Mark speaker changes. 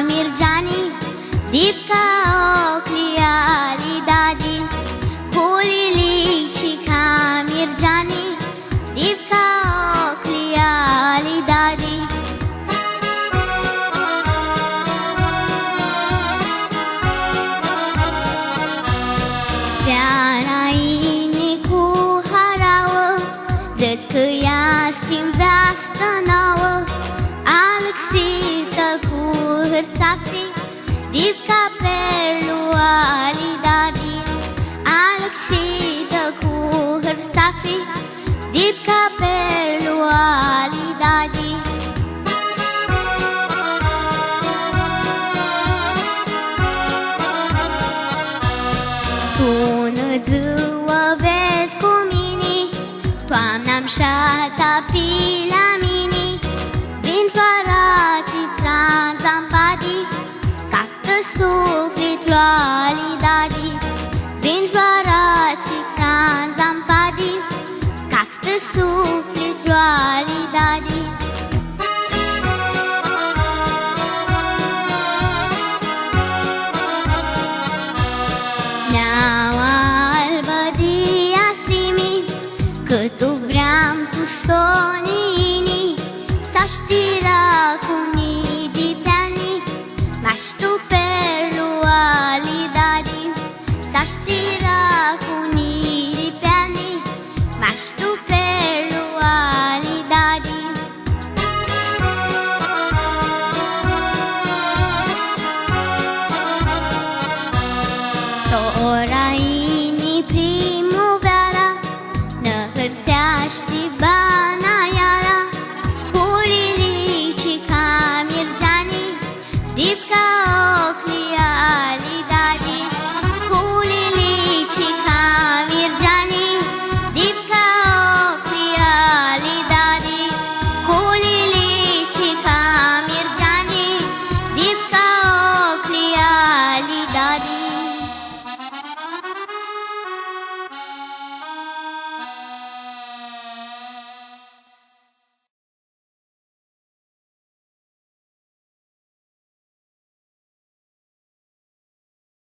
Speaker 1: mirjani, dipka okliali dadi, kulili chika mirjani, dipka okliali dadi. प्याराईने को हरावं, जसं यास्तीम व्यस्त नावं, Alexita cu hârsafi, dipka perlu ali dadi. Alexita cu hârsafi, dipka perlu ali dadi. Bună ziua, vezi cu mine, toamna-mi șata pe la mine. Vin farații Franța-n badi, caftă sufletul ali dadi. Vin farații Franța-n badi, caftă sufletul ali dadi. Neaua albă de asimi, cât tu vream tu sonini, să știra cu nidi piani, maș tu perlu ali dadi. Să știra cu nidi piani, maș tu perlu ali dadi. Toraini primăvara, ne hârseaște bana iara, kulili chika mirjani, dipka